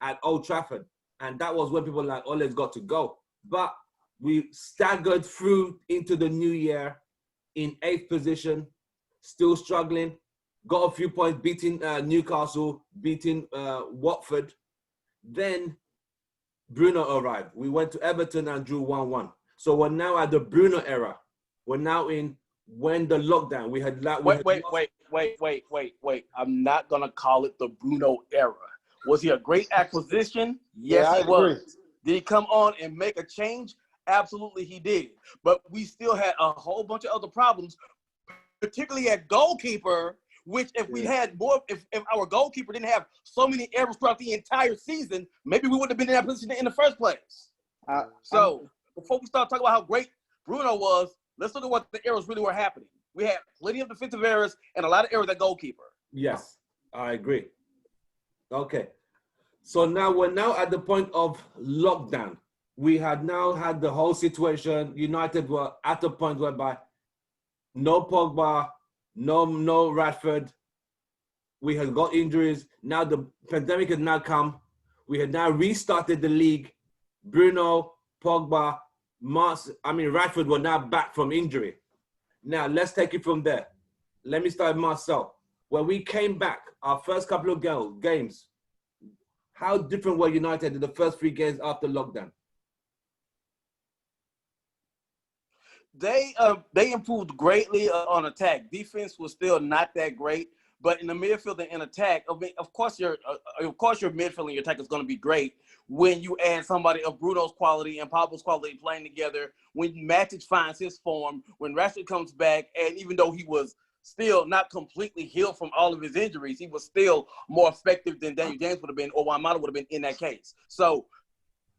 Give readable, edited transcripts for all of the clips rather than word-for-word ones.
at Old Trafford. And that was when people were like, Ole's got to go. But we staggered through into the new year in 8th position, still struggling. Got a few points, beating Newcastle, beating Watford. Then Bruno arrived. We went to Everton and drew 1-1. So we're now at the Bruno era. We're now in when the lockdown. We had Wait. I'm not gonna call it the Bruno era. Was he a great acquisition? Yes, he was. Did he come on and make a change? Absolutely, he did. But we still had a whole bunch of other problems, particularly at goalkeeper. Which, if we had more, if our goalkeeper didn't have so many errors throughout the entire season, maybe we wouldn't have been in that position in the first place. So before we start talking about how great Bruno was, let's look at what the errors really were happening. We had plenty of defensive errors and a lot of errors at goalkeeper. Yes, I agree. Okay. So now we're now at the point of lockdown. We had now had the whole situation. United were at a point whereby no Pogba, no Rashford. We had got injuries. Now the pandemic had now come. We had now restarted the league. Bruno, Pogba, Rashford were now back from injury. Now let's take it from there. Let me start with Marcel. When we came back, our first couple of games, how different were United in the first 3 games after lockdown? They improved greatly on attack. Defense was still not that great, but in the midfield and in attack, I mean, of course your midfield and your attack is going to be great when you add somebody of Bruno's quality and Pablo's quality playing together. When Matic finds his form, when Rashford comes back, and even though he was still not completely healed from all of his injuries, he was still more effective than Daniel James would have been or Wamada would have been in that case. So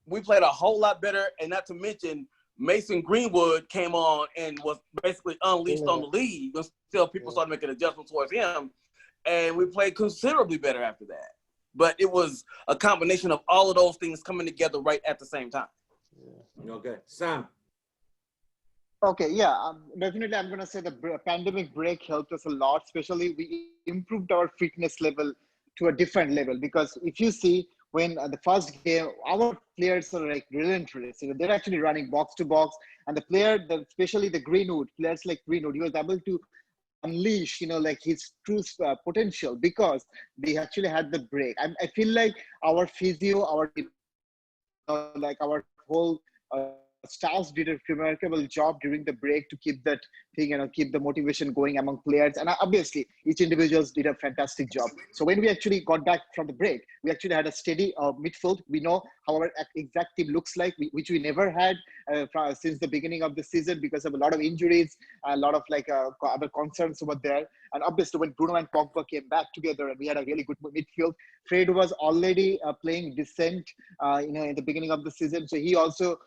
we played a whole lot better, and not to mention Mason Greenwood came on and was basically unleashed on the league until people started making adjustments towards him, and we played considerably better after that. But it was a combination of all of those things coming together right at the same time. Okay. Sam? Okay, yeah, definitely I'm going to say the pandemic break helped us a lot, especially we improved our fitness level to a different level, because if you see when the first game, our players are like relentless. They're actually running box to box, and the player, especially the Greenwood, players like Greenwood, he was able to unleash, like his true potential because they actually had the break. I feel like our physio, our our whole staff did a remarkable job during the break to keep that thing, keep the motivation going among players. And obviously, each individuals did a fantastic job. So when we actually got back from the break, we actually had a steady midfield. We know how our exact team looks like, which we never had since the beginning of the season because of a lot of injuries, a lot of other concerns over there. And obviously, when Bruno and Pogba came back together and we had a really good midfield, Fred was already playing decent, in the beginning of the season. So he also,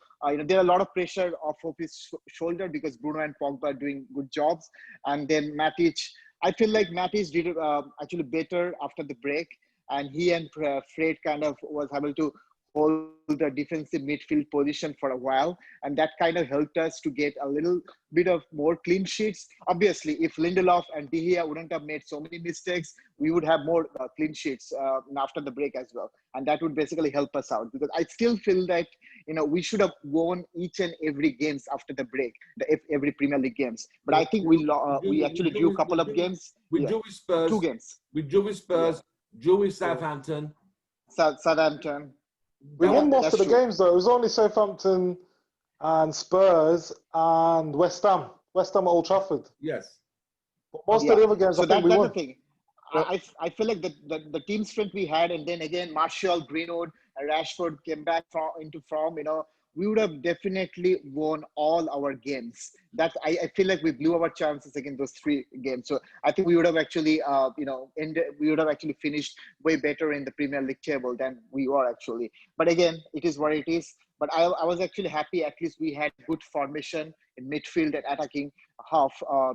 there are a lot of pressure off of his shoulder because Bruno and Pogba are doing good jobs. And then Matic, I feel like Matic did actually better after the break. And he and Fred kind of was able to hold the defensive midfield position for a while. And that kind of helped us to get a little bit of more clean sheets. Obviously, if Lindelof and De Gea wouldn't have made so many mistakes, we would have more clean sheets after the break as well. And that would basically help us out because I still feel that, we should have won each and every games after the break, every Premier League games. But I think we actually drew a couple of games. We drew with Spurs. 2 games. We drew with Spurs, drew with Southampton. Southampton. We won most of the games, though. It was only Southampton and Spurs and West Ham. West Ham at Old Trafford. Yes. But most of the other games, so I think we won. Thing. I feel like the team strength we had, and then again, Martial, Greenwood, and Rashford came back into form, we would have definitely won all our games. I feel like we blew our chances against those 3 games. So I think we would have actually, we would have actually finished way better in the Premier League table than we were actually. But again, it is what it is. But I was actually happy at least we had good formation in midfield and attacking half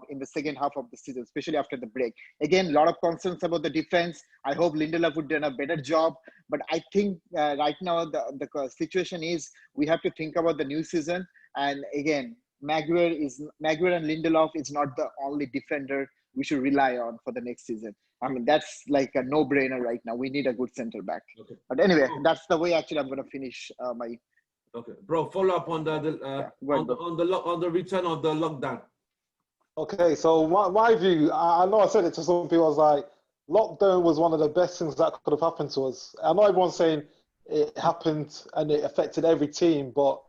in the second half of the season, especially after the break. Again, a lot of concerns about the defense. I hope Lindelof would do a better job. But I think right now the situation is we have to think about the new season. And again, Maguire and Lindelof is not the only defender we should rely on for the next season. I mean, that's like a no-brainer right now. We need a good center back. Okay. But anyway, that's the way actually I'm going to finish my. Okay, bro. Follow up on on the return of the lockdown. Okay, so my view, I know I said it to some people, I was like, lockdown was one of the best things that could have happened to us. I know everyone's saying it happened and it affected every team, but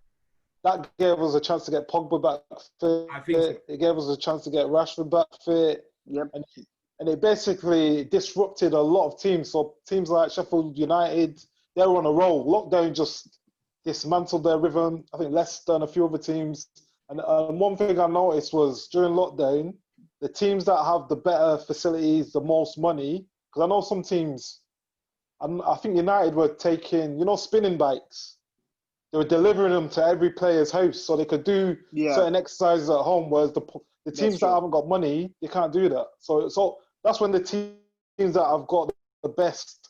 that gave us a chance to get Pogba back fit. I think so. It gave us a chance to get Rashford back fit. Yep. And it basically disrupted a lot of teams. So teams like Sheffield United, they were on a roll. Lockdown just dismantled their rhythm. I think Leicester and a few other teams. And one thing I noticed was during lockdown, the teams that have the better facilities, the most money, because I know some teams, I think United were taking, spinning bikes. They were delivering them to every player's house so they could do certain exercises at home, whereas the teams that haven't got money, they can't do that. So that's when the teams that have got the best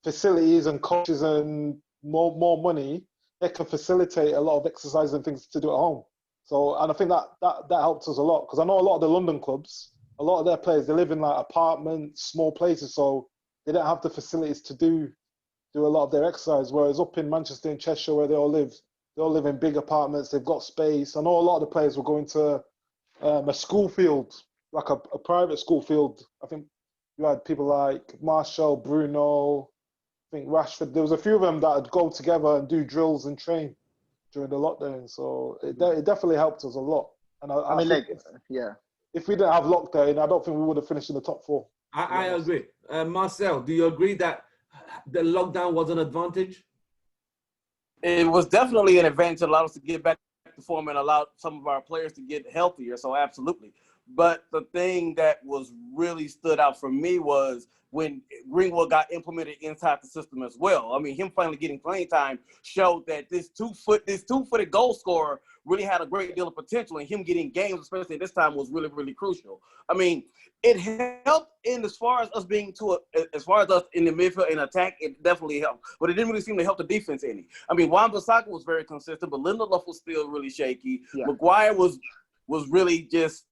facilities and coaches and more money, they can facilitate a lot of exercise and things to do at home. So, and I think that helped us a lot, because I know a lot of the London clubs, a lot of their players, they live in like apartments, small places, so they don't have the facilities to do a lot of their exercise. Whereas up in Manchester and Cheshire, where they all live in big apartments, they've got space. I know a lot of the players were going to a school field, like a private school field. I think you had people like Marshall, Bruno, I think Rashford. There was a few of them that would go together and do drills and train during the lockdown. So it definitely helped us a lot. And I mean, like, if we didn't have lockdown, I don't think we would have finished in the top 4. I agree. Marcel, do you agree that the lockdown was an advantage? It was definitely an advantage that allowed us to get back to form and allowed some of our players to get healthier. So absolutely. But the thing that was really stood out for me was when Greenwood got implemented inside the system as well. I mean, him finally getting playing time showed that this two-footed goal scorer really had a great deal of potential, and him getting games, especially this time, was really, really crucial. I mean, it helped in as far as us in the midfield and attack, it definitely helped. But it didn't really seem to help the defense any. I mean, Wan-Bissaka was very consistent, but Lindelof was still really shaky. Yeah. Maguire was really just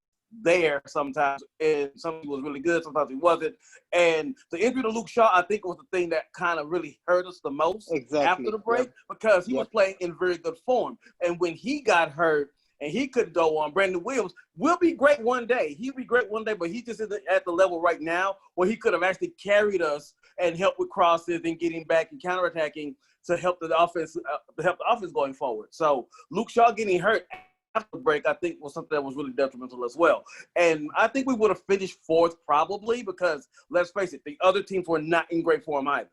there sometimes, and sometimes he was really good, sometimes he wasn't. And the injury to Luke Shaw, I think, was the thing that kind of really hurt us the most after the break, because he was playing in very good form. And when he got hurt and he couldn't go on, Brandon Williams will be great one day. He'll be great one day, but he just isn't at the level right now where he could have actually carried us and helped with crosses and getting back and counterattacking to help the offense going forward. So Luke Shaw getting hurt after the break, I think, was something that was really detrimental as well. And I think we would have finished 4th probably, because let's face it, the other teams were not in great form either.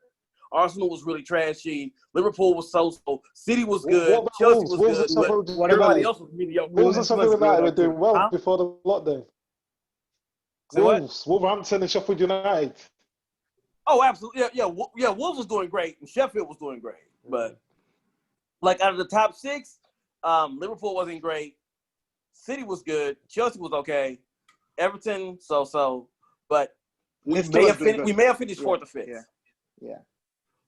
Arsenal was really trashy. Liverpool was so-so. City was good. Chelsea was good. Everybody else was mediocre. Wolves and Sheffield United were doing well before the lockdown. Wolverhampton and Sheffield United. Oh, absolutely. Yeah. Wolves was doing great, and Sheffield was doing great. But like out of the top 6, Liverpool wasn't great. City was good. Chelsea was okay. Everton, so. But we may have finished 4th or 5th. Yeah.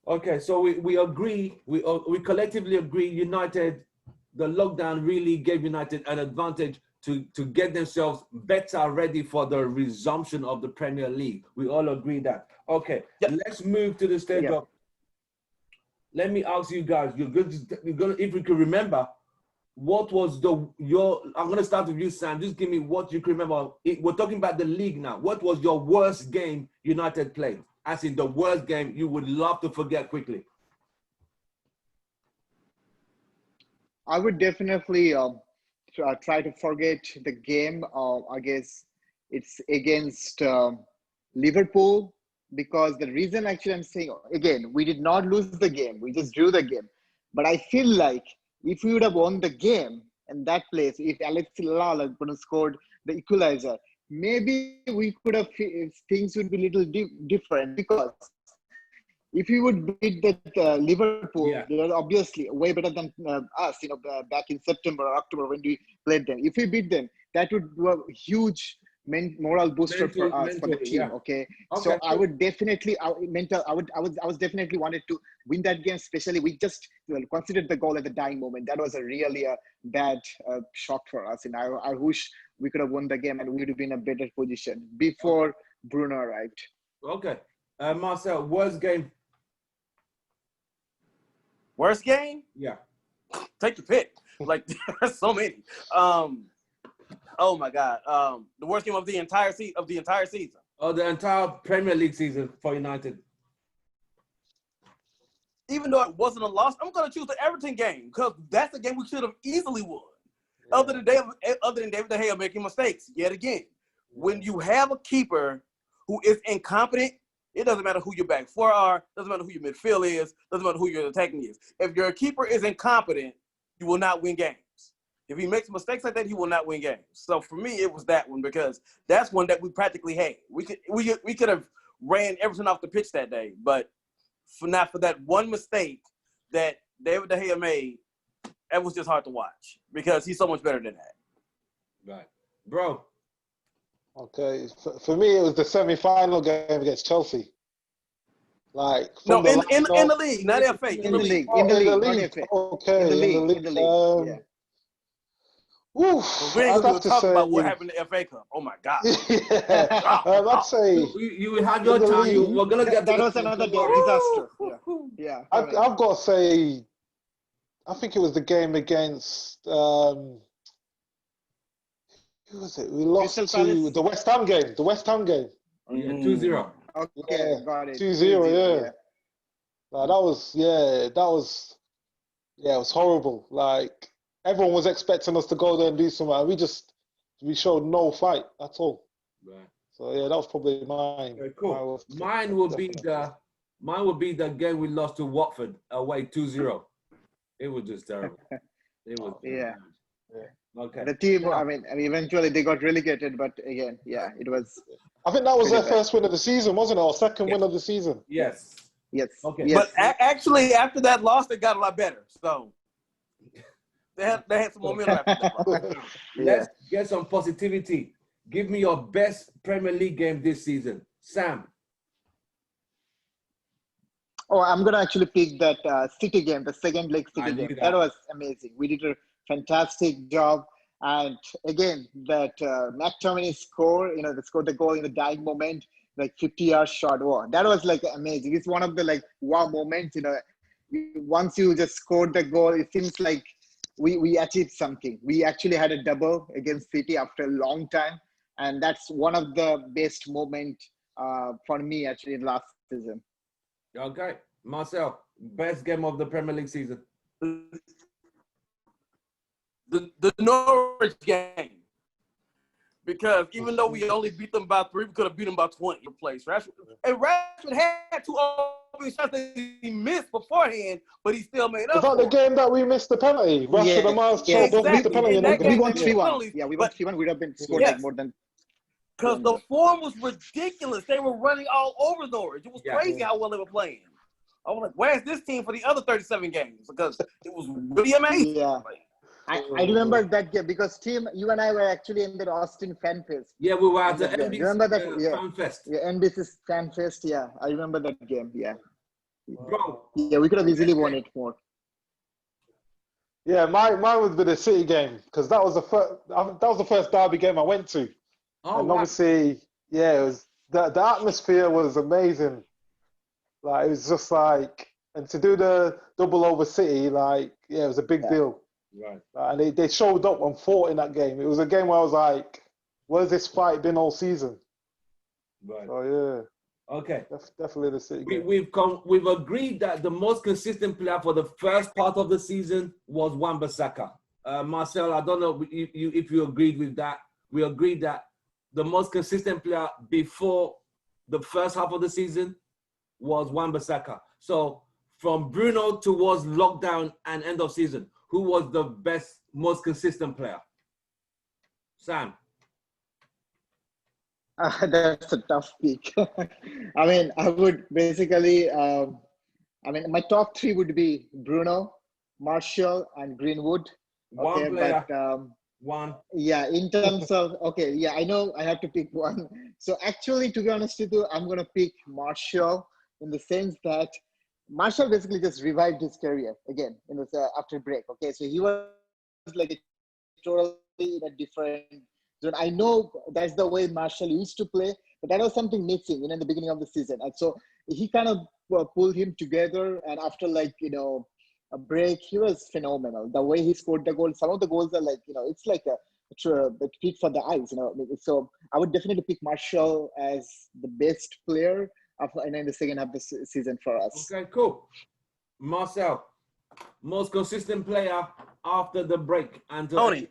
Okay, so we agree. We collectively agree. United, the lockdown really gave United an advantage to get themselves better ready for the resumption of the Premier League. We all agree that. Okay, let's move to the stage of. Let me ask you guys. You're gonna if you can remember. What was I'm going to start with you, Sam. Just give me what you can remember. We're talking about the league now. What was your worst game United played? As in the worst game you would love to forget quickly. I would definitely try to forget the game. I guess it's against Liverpool, because the reason actually I'm saying, again, we did not lose the game. We just drew the game. But I feel like if we would have won the game in that place, if Alex Lala could have scored the equalizer, maybe we could have, things would be a little different, because if we would beat that Liverpool, they are obviously way better than us, back in September or October when we played them. If we beat them, that would do a huge moral booster for us, for the team. Okay. So I would definitely, I was definitely wanted to win that game. Especially, we just considered the goal at the dying moment. That was really a bad shock for us, and I wish we could have won the game and we would have been in a better position before Bruno arrived. Okay. Marcel, worst game? Worst game? Yeah. Take your pick. Like there's so many. Oh my God. The worst game of the entire season. Oh, the entire Premier League season for United. Even though it wasn't a loss, I'm gonna choose the Everton game because that's the game we should have easily won. Yeah. Other than David De Gea making mistakes yet again. When you have a keeper who is incompetent, it doesn't matter who your back four are, doesn't matter who your midfield is, doesn't matter who your attacking is. If your keeper is incompetent, you will not win games. If he makes mistakes like that, he will not win games. So for me, it was that one because that's one that we practically had. We could have ran Everton off the pitch that day, but for that one mistake that David De Gea made, that was just hard to watch because he's so much better than that. Right, bro. Okay, for me, it was the semi-final game against Chelsea. Like no, in the league, not FA. In the league, not FA. Okay, in the league. Yeah. Oof, We ain't I'd gonna have to talk say, about what happened in the FA Cup. Oh my God. Yeah, I'd say you had your time. We're gonna get that was another disaster. Yeah. I've got to say, I think it was the game against who was it? We lost to the West Ham game. The West Ham game. Yeah, 2-0. Okay, yeah, got it. 2-0. Yeah. That was it was horrible. Like everyone was expecting us to go there and do something, and we showed no fight at all. Right. So yeah, that was probably mine. Very cool. Mine would be the game we lost to Watford away 2-0. It was just terrible. It was yeah. Okay. The team, I mean, eventually they got relegated, but again, yeah, it was. I think that was their first win of the season, wasn't it? Or second win of the season? Yes. Yes. Okay. Yes. But actually, after that loss, they got a lot better. So they had some momentum after that. Let's get some positivity. Give me your best Premier League game this season, Sam. Oh, I'm gonna actually pick that City game, the second leg City game. That was amazing. We did a fantastic job, and again, that McTominay score, they scored the goal in the dying moment, like 50-yard shot. Wow, that was like amazing. It's one of the like wow moments. Once you just scored the goal, it seems like we achieved something. We actually had a double against City after a long time, and that's one of the best moments for me actually in last season. Okay, Marcel, best game of the Premier League season. The Norwich game. Because even though we only beat them by 3, we could have beat them by 20 in place. Rashford had 2 open shots that he missed beforehand, but he still made up. Was that the game that we missed the penalty? Rashford and Miles both missed the penalty in that game. We won 3-1. Yeah, we won 3-1. We'd have been scored like more than. Because the form was ridiculous. They were running all over Norwich. It was crazy how well they were playing. I was like, where's this team for the other 37 games? Because it was really amazing. Yeah. I remember that game because you and I were actually in the Austin Fan Fest. Yeah, we were at the NBC remember that? Fan Fest. Yeah, NBC Fan Fest. Yeah, I remember that game. Yeah. Bro. Yeah, we could have easily won it more. Yeah, mine would be the City game because that was the first derby game I went to. Oh, and obviously, yeah, it was the atmosphere was amazing. Like it was just like, and to do the double over City, like it was a big deal. Right. And they showed up and fought in that game. It was a game where I was like, where's this fight been all season? Right. So yeah. Okay. Definitely the City game. We've agreed that the most consistent player for the first part of the season was Wan-Bissaka. Marcel, I don't know if you agreed with that. We agreed that the most consistent player before the first half of the season was Wan-Bissaka. So from Bruno towards lockdown and end of season, who was the best, most consistent player? Sam. That's a tough pick. I mean, I would basically, my top 3 would be Bruno, Martial, and Greenwood. One player. But, one. Yeah, in terms of, I know I have to pick one. So actually, to be honest with you, I'm going to pick Martial in the sense that Martial basically just revived his career again after break. Okay, so he was like totally in a different zone. I know that's the way Martial used to play, But that was something missing, in the beginning of the season. And so he kind of pulled him together. And after a break, he was phenomenal. The way he scored the goal, some of the goals are it's like a treat for the eyes. So I would definitely pick Marshall as the best player in the second half of the season for us. Okay, cool. Marcel, most consistent player after the break and Tony.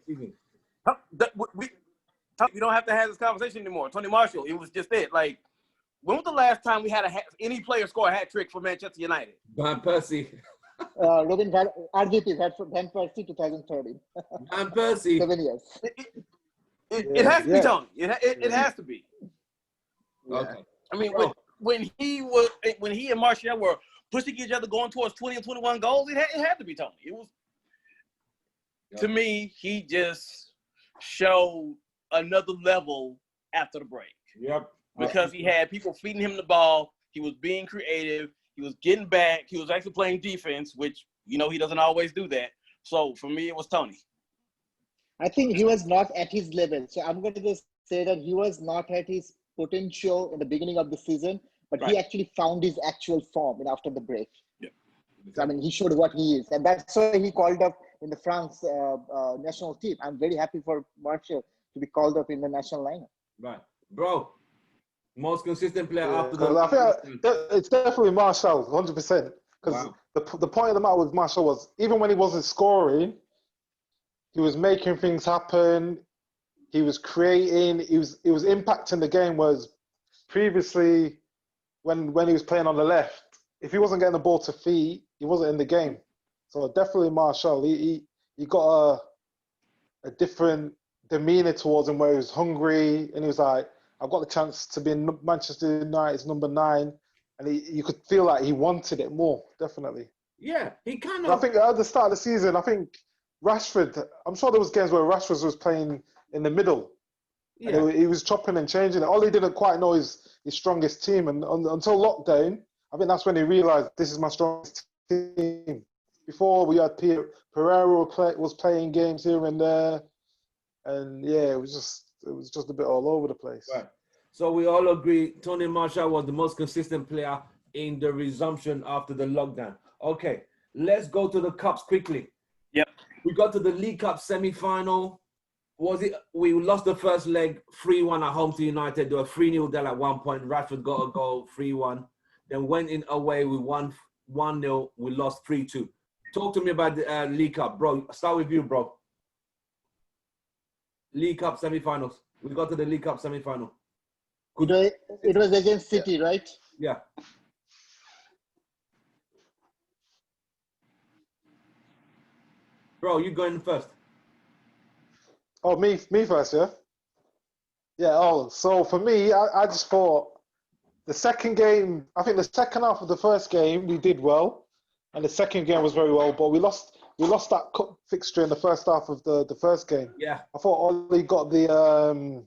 We don't have to have this conversation anymore. Tony Marshall, it was just it. Like, when was the last time we had any player score a hat trick for Manchester United? Van Persie. RVP, Van Persie, 2013. Van Persie. 7 years. It has to be Tony. It has to be. Okay. I mean, when he and Martial were pushing each other, going towards 20 and 21 goals, it had to be Tony. It was, to me, he just showed another level after the break. Yep. Because he had people feeding him the ball. He was being creative. He was getting back. He was actually playing defense, which, he doesn't always do that. So, for me, it was Tony. I think he was not at his level. So, I'm going to just say that he was not at his potential in the beginning of the season, but he actually found his actual form after the break. Yeah. So, he showed what he is. And that's why he called up in the France national team. I'm very happy for Martial to be called up in the national lineup. Right. Bro, most consistent player after I think it's definitely Martial, 100%. Because the point of the matter with Martial was, even when he wasn't scoring, he was making things happen. He was creating. He was impacting the game. Whereas previously, when he was playing on the left, if he wasn't getting the ball to feet, he wasn't in the game. So definitely Martial. He got a different demeanor towards him, where he was hungry and he was like, I've got the chance to be in Manchester United's number 9, and you could feel like he wanted it more. Definitely. Yeah, he kind of. I think at the start of the season, I think Rashford. I'm sure there was games where Rashford was playing in the middle. Yeah. And he was chopping and changing it. All he didn't quite know his strongest team, and until lockdown, I think that's when he realised this is my strongest team. Before we had Pereira was playing games here and there, and yeah, it was just a bit all over the place. Right. So we all agree Tony Martial was the most consistent player in the resumption after the lockdown. Okay, let's go to the cups quickly. Yep. We got to the League Cup semi-final. We lost the first leg 3-1 at home to United. They were 3-0 down at one point. Rashford got a goal, 3-1. Then went in away, we won 1-0. We lost 3-2. Talk to me about the League Cup, bro. Start with you, bro. League Cup semi-finals. We got to the League Cup semi-final. It was against City, right? Yeah. Bro, you going first. Oh, me first, yeah? Yeah, so for me, I just thought the second game, I think the second half of the first game, we did well. And the second game was very well, but we lost that cup fixture in the first half of the first game. Yeah. I thought Ollie got the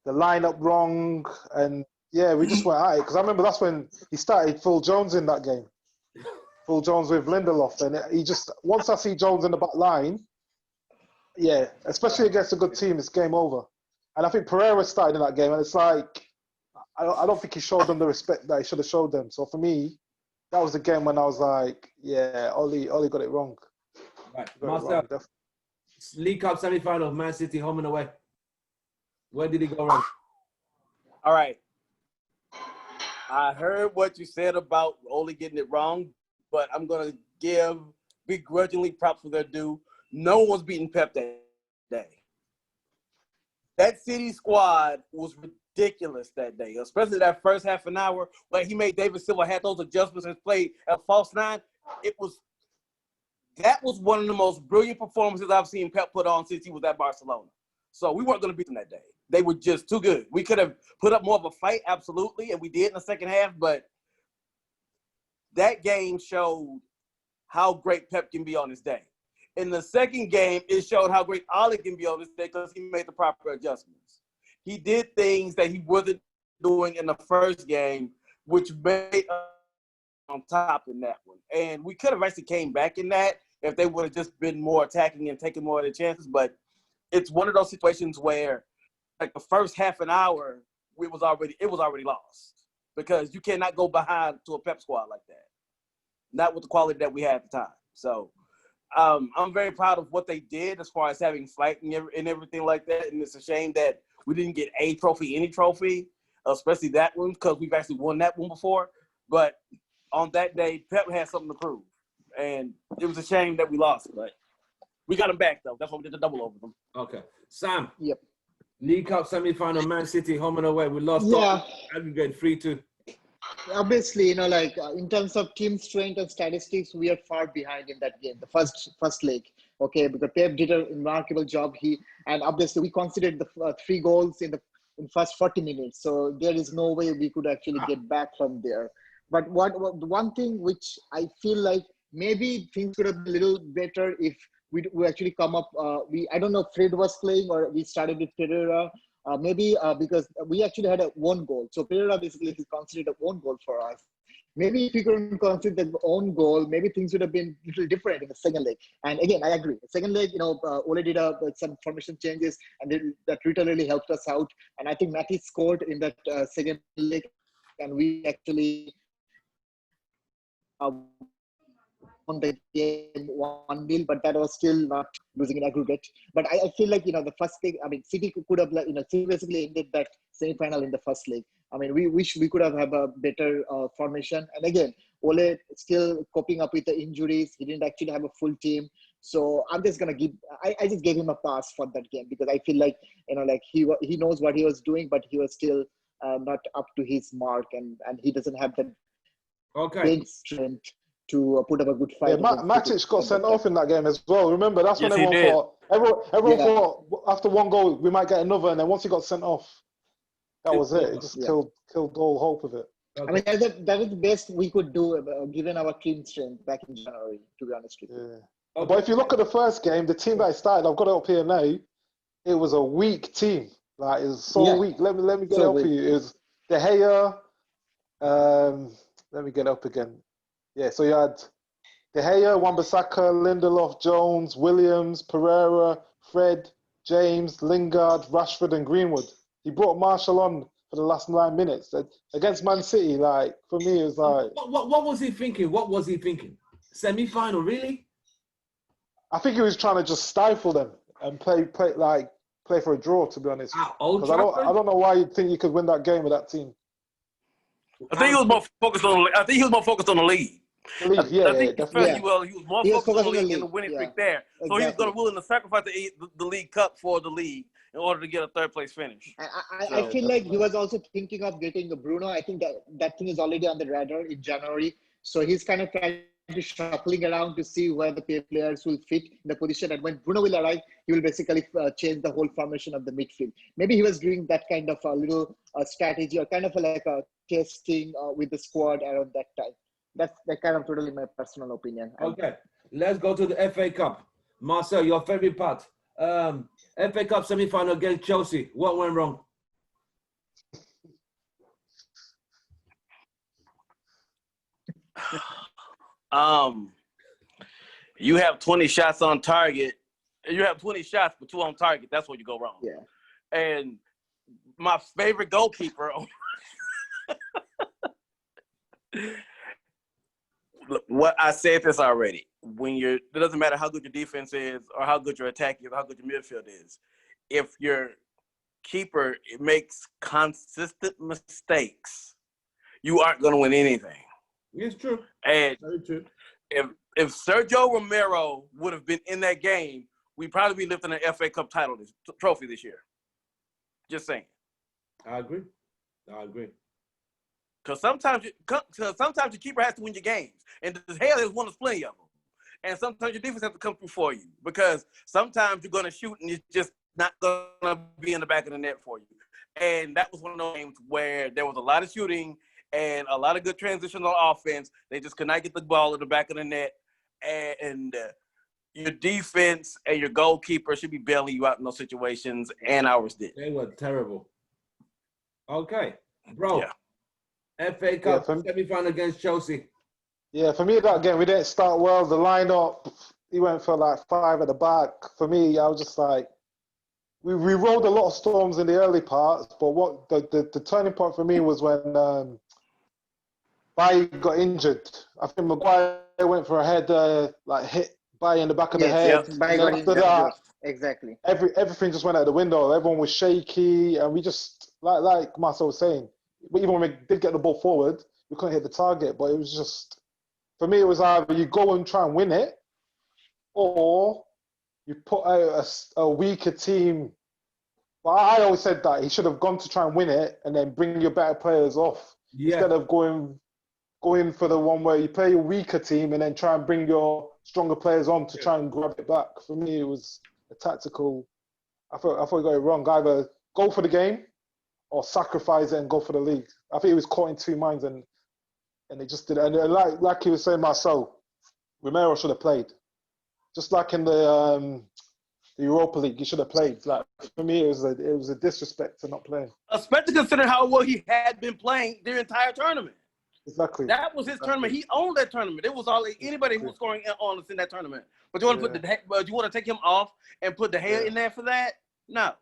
lineup wrong, and yeah, we just went at it. Because I remember that's when he started Phil Jones in that game. Phil Jones with Lindelof, and he just, once I see Jones in the back line, yeah, especially against a good team, it's game over. And I think Pereira started in that game, and it's like, I don't think he showed them the respect that he should have showed them. So for me, that was the game when I was like, yeah, Ollie got it wrong. Right. Marcel, League Cup semi-final, Man City, home and away. Where did he go wrong? All right. I heard what you said about Ollie getting it wrong, but I'm going to give begrudgingly props for their due. No one was beating Pep that day. That City squad was ridiculous that day, especially that first half an hour where he made David Silva had those adjustments and played a false 9. That was one of the most brilliant performances I've seen Pep put on since he was at Barcelona. So we weren't going to beat them that day. They were just too good. We could have put up more of a fight, absolutely, and we did in the second half, but that game showed how great Pep can be on his day. In the second game, it showed how great Ollie can be on his day because he made the proper adjustments. He did things that he wasn't doing in the first game, which made us on top in that one. And we could have actually came back in that if they would have just been more attacking and taking more of the chances. But it's one of those situations where, like, the first half an hour, it was already lost because you cannot go behind to a pep squad like that. Not with the quality that we had at the time. So I'm very proud of what they did as far as having fight and everything like that. And it's a shame that we didn't get any trophy, especially that one, because we've actually won that one before. But on that day, Pep had something to prove. And it was a shame that we lost, but we got them back, though. That's why we did the double over them. Okay. Sam. Yep. League Cup semi-final, Man City, home and away. We lost aggregate 3-2. Obviously, like in terms of team strength and statistics, we are far behind in that game, the first leg. Okay, because Pep did a remarkable job. And obviously we conceded the 3 goals in first 40 minutes. So there is no way we could actually get back from there. But the one thing which I feel like maybe things could have been a little better if we actually come up. I don't know if Fred was playing or we started with Pereira. Maybe because we actually had a 1 goal. So Pereira basically is considered a 1 goal for us. Maybe if we couldn't consider the own goal, maybe things would have been a little different in the second leg. And again, I agree. The second leg, Ole did some formation changes, and that really helped us out. And I think Matty scored in that second leg, and we actually won the game 1-0, but that was still not losing in aggregate. But I feel like, the first leg, City could have, City basically ended that semi-final in the first leg. We wish we could have a better formation. And again, Ole still coping up with the injuries. He didn't actually have a full team. So I'm just going to I just gave him a pass for that game because I feel like, he knows what he was doing, but he was still not up to his mark, and he doesn't have the bench strength to put up a good fight. Yeah, Matic got sent off in that game as well. Remember, that's when everyone thought after 1 goal we might get another, and then once he got sent off, that was it. It just killed all hope of it. Okay. That is the best we could do given our team strength back in January, to be honest with you. Yeah. Okay. But if you look at the first game, the team that I started, I've got it up here now. It was a weak team. Like, it was so weak. Let me get it up for you. It was De Gea. Let me get it up again. Yeah, so you had De Gea, Wan-Bissaka, Lindelof, Jones, Williams, Pereira, Fred, James, Lingard, Rashford, and Greenwood. He brought Marshall on for the last 9 minutes. Against Man City, for me, it was like... What was he thinking? What was he thinking? Semi-final, really? I think he was trying to just stifle them and play for a draw, to be honest. Because I don't know why you'd think you could win that game with that team. I think he was more focused on the league. I think he was more focused on the league and the winning streak there. So he was going to willing to sacrifice the League Cup for the league in order to get a 3rd place finish. I feel like he was also thinking of getting a BRUNO. I think that thing is already on the radar in January. So he's kind of trying to shuffling around to see where the players will fit in the position. And when BRUNO will arrive, he will basically change the whole formation of the midfield. Maybe he was doing that kind of a little strategy or kind of like a testing with the squad around that time. That's kind of totally my personal opinion. Okay, let's go to the FA Cup. Marcel, your favorite part. FA Cup semi-final against Chelsea. What went wrong? You have 20 shots on target. You have 20 shots, but 2 on target. That's where you go wrong. Yeah. And my favorite goalkeeper. What I said this already. It doesn't matter how good your defense is or how good your attack is or how good your midfield is. If your keeper makes consistent mistakes, you aren't going to win anything. It's true. And very true. If Sergio Romero would have been in that game, we'd probably be lifting an FA Cup trophy this year. Just saying. I agree. Because sometimes your keeper has to win your games. And De Gea has won us plenty of them. And sometimes your defense has to come through for you. Because sometimes you're going to shoot and it's just not going to be in the back of the net for you. And that was one of those games where there was a lot of shooting and a lot of good transitional offense. They just could not get the ball in the back of the net. And your defense and your goalkeeper should be bailing you out in those situations, and ours did. They were terrible. Okay, bro. Yeah. FA Cup semi-final against Chelsea. Yeah, for me, that game, we didn't start well. The lineup, he went for 5 at the back. For me, I was just like, we rode a lot of storms in the early parts, but what the turning point for me was when Baye got injured. I think Maguire went for a head, like hit Baye in the back of the head. Yes, Baye And got then after injured. that, Exactly. everything just went out the window. Everyone was shaky, and we just, like Marcel was saying, even when we did get the ball forward, we couldn't hit the target. But it was just, for me, it was either you go and try and win it, or you put out a weaker team. But I always said that he should have gone to try and win it, and then bring your better players off instead of going for the one where you play a weaker team and then try and bring your stronger players on to try and grab it back. For me, it was a tactical. I thought we got it wrong. Either go for the game or sacrifice it and go for the league. I think he was caught in two minds, and they just did it. And like he was saying, Marcel, Romero should have played. Just like in the Europa League, he should have played. Like, for me, it was a disrespect to not playing. Especially considering how well he had been playing the entire tournament. Exactly. That was his tournament. He owned that tournament. It was all anybody who was scoring on us in that tournament. But you want to you want to take him off and put the hair in there for that? No.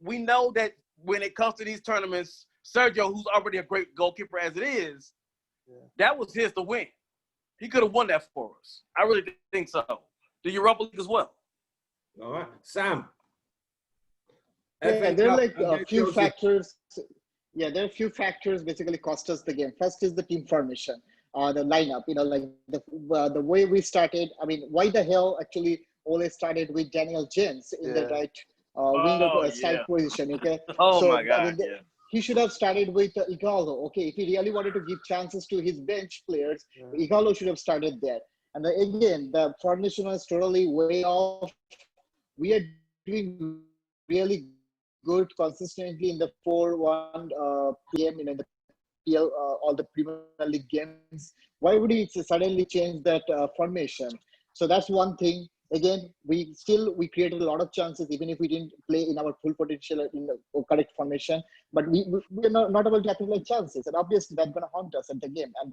We know that when it comes to these tournaments, Sergio, who's already a great goalkeeper as it is, that was his to win. He could have won that for us. I really think so. The Europa League as well. All right, Sam. Yeah, there are like a few factors. Yeah, there are a few factors basically cost us the game. First is the team formation, the lineup. You know, like the way we started. I mean, why the hell actually Ole started with Daniel James in the right winger side position? Okay. Oh so, my God. I mean, he should have started with Igalo. Okay, if he really wanted to give chances to his bench players, Igalo should have started there. And again, the formation was totally way off. We are doing really good consistently in the 4-1 PM, in the PL, all the Premier League games. Why would he suddenly change that formation? So that's one thing. Again, we created a lot of chances, even if we didn't play in our full potential in the correct formation. But we're not able to capitalize chances, and obviously that's going to haunt us at the game, and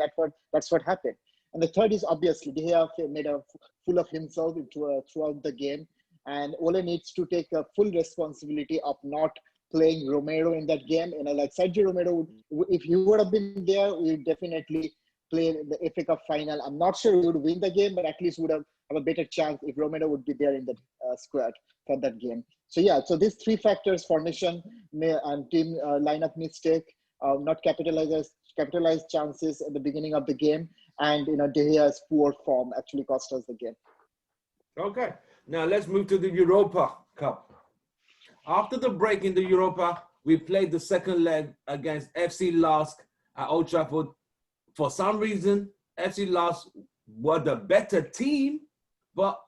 that's what happened. And the third is obviously they have made a fool of himself throughout the game, and Ole needs to take a full responsibility of not playing Romero in that game. You know, like Sergio Romero, if he would have been there, we would definitely play the FA Cup final. I'm not sure we would win the game, but at least we would have a better chance if Romero would be there in the squad for that game. So yeah, so these three factors: formation and team lineup mistake, not capitalize chances at the beginning of the game, and De Gea's poor form actually cost us the game. Okay, now let's move to the Europa Cup. After the break in the Europa, we played the second leg against FC Lask at Old Trafford. For some reason, FC Lask were the better team, but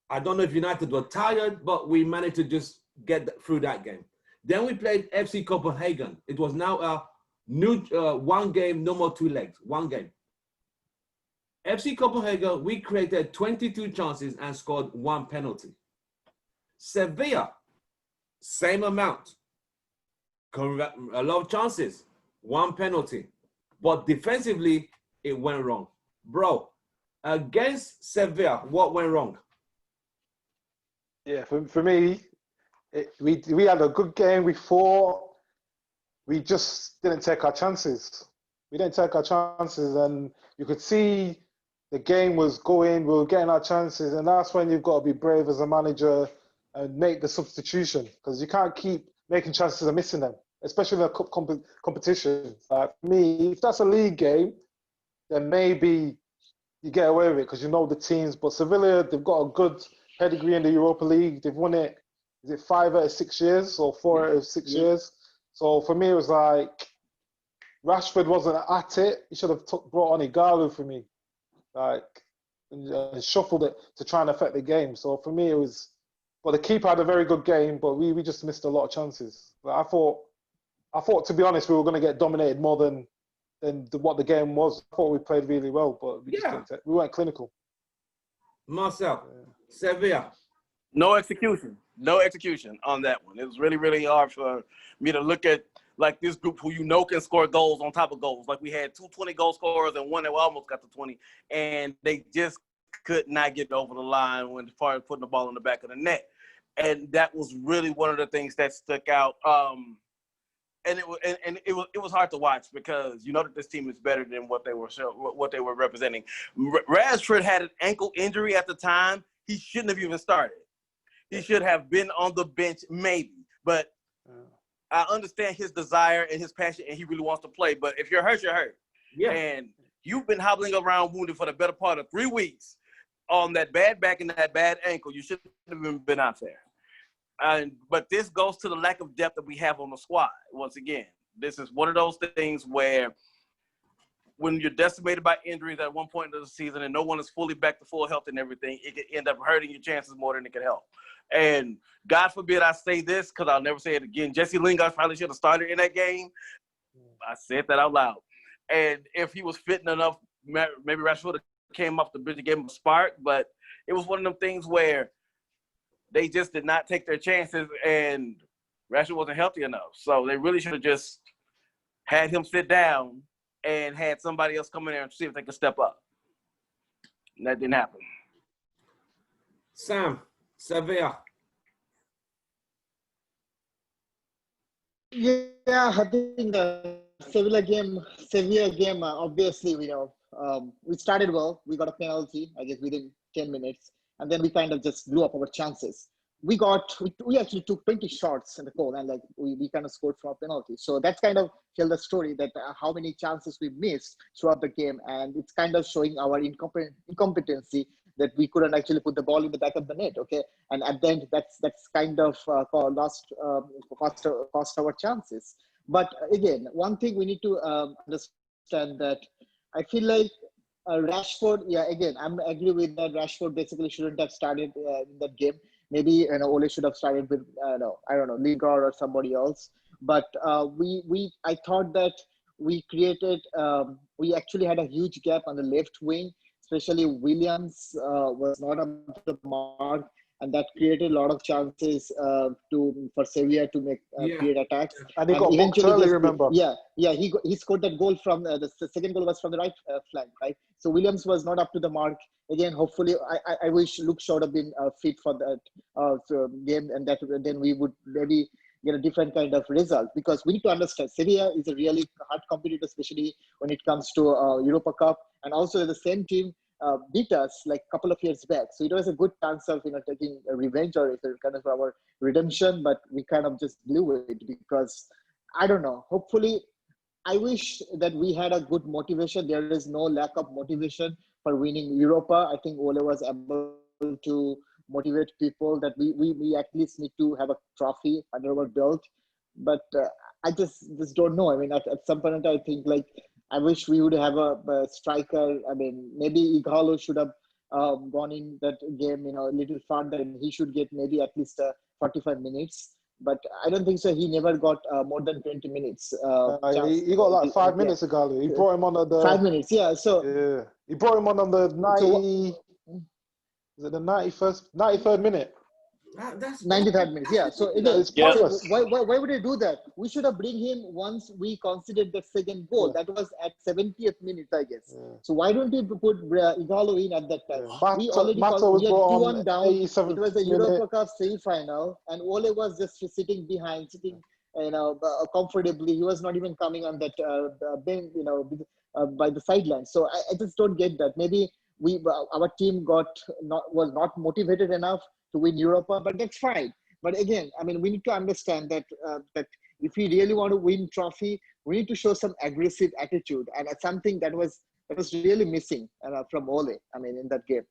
I don't know if United were tired, but we managed to just get through that game. Then we played FC Copenhagen. It was now a new one game, no more two legs, one game. FC Copenhagen, we created 22 chances and scored one penalty. Sevilla, same amount. A lot of chances, one penalty. But defensively, it went wrong. Bro, against Sevilla, what went wrong? Yeah, for me, we had a good game. We fought. We just didn't take our chances. We didn't take our chances, and you could see the game was going. We were getting our chances, and that's when you've got to be brave as a manager and make the substitution, because you can't keep making chances and missing them, especially in a cup competition. For me, if that's a league game, then maybe you get away with it because you know the teams. But Sevilla, they've got a good pedigree in the Europa League. They've won it, is it 5 out of 6 years or 4 out of 6 years? So for me, it was like Rashford wasn't at it. He should have brought on Igalo for me, and shuffled it to try and affect the game. So for me, it was. But the keeper had a very good game, but we just missed a lot of chances. But I thought, to be honest, we were going to get dominated more than what the game was. I thought we played really well, but we weren't clinical. Marcel, Sevilla. No execution on that one. It was really, really hard for me to look at like this group who can score goals on top of goals. Like we had 2 20-goal scorers and one that almost got to 20, and they just could not get over the line when as far as putting the ball in the back of the net. And that was really one of the things that stuck out. And it was hard to watch because you know that this team is better than what they were representing. Rashford had an ankle injury at the time. He shouldn't have even started. He should have been on the bench maybe. But I understand his desire and his passion, and he really wants to play. But if you're hurt, you're hurt. Yeah. And you've been hobbling around wounded for the better part of 3 weeks on that bad back and that bad ankle. You shouldn't have been out there. But this goes to the lack of depth that we have on the squad. Once again, this is one of those things where when you're decimated by injuries at one point of the season and no one is fully back to full health and everything, it could end up hurting your chances more than it can help. And God forbid I say this because I'll never say it again. Jesse Lingard probably should have started in that game. I said that out loud. And if he was fitting enough, maybe Rashford came off the bench and gave him a spark. But it was one of them things where they just did not take their chances, and Rashford wasn't healthy enough. So they really should have just had him sit down and had somebody else come in there and see if they could step up. And that didn't happen. Sam, Sevilla. Yeah, I think the Sevilla game, obviously, we started well. We got a penalty, I guess, within 10 minutes. And then we kind of just blew up our chances. We actually took 20 shots in the goal, and like we kind of scored from a penalty. So that's kind of tell the story that how many chances we missed throughout the game, and it's kind of showing our incompetency that we couldn't actually put the ball in the back of the net. Okay, and at the end, that's kind of cost our chances. But again, one thing we need to understand that I feel like. Rashford, yeah, again, I'm agree with that. Rashford basically shouldn't have started in that game. Maybe Ole should have started with I don't know, Lingard or somebody else. But I thought that we actually had a huge gap on the left wing, especially Williams was not up to the mark, and that created a lot of chances for Sevilla to make create attacks. And he got booked early, remember? Yeah, he scored that goal from the second goal was from the right flank, right? So Williams was not up to the mark. Again, hopefully, I wish Luke should have been fit for that game, and that then we would maybe get a different kind of result, because we need to understand Sevilla is a really hard competitor, especially when it comes to Europa Cup, and also the same team beat us like a couple of years back. So it was a good chance of taking a revenge or kind of our redemption, but we kind of just blew it because I don't know. Hopefully, I wish that we had a good motivation. There is no lack of motivation for winning Europa. I think Ole was able to motivate people that we at least need to have a trophy under our belt. But I just don't know. I mean, at some point I think like I wish we would have a striker. I mean, maybe Ighalo should have gone in that game, a little further, and he should get maybe at least 45 minutes. But I don't think so. He never got more than 20 minutes. He got like 5 minutes ago. He brought him on at the 5 minutes. Yeah. So he brought him on the 90. Was it the 93rd minute? That's 93rd minutes. Yeah. So it's pointless. why would they do that? We should have bring him once we considered the second goal. That was at 70th minute, I guess. Yeah. So why don't you put Ighalo in at that time? Yeah. We already was we had 2-1 down. It was a Europa Cup semi-final, and Ole was just sitting comfortably. He was not even coming on that bench, by the sideline. So I just don't get that. Maybe our team was not motivated enough to win Europa, but that's fine. But again, I mean, we need to understand that that if we really want to win trophy, we need to show some aggressive attitude, and that's something that was really missing from Ole. I mean, in that game.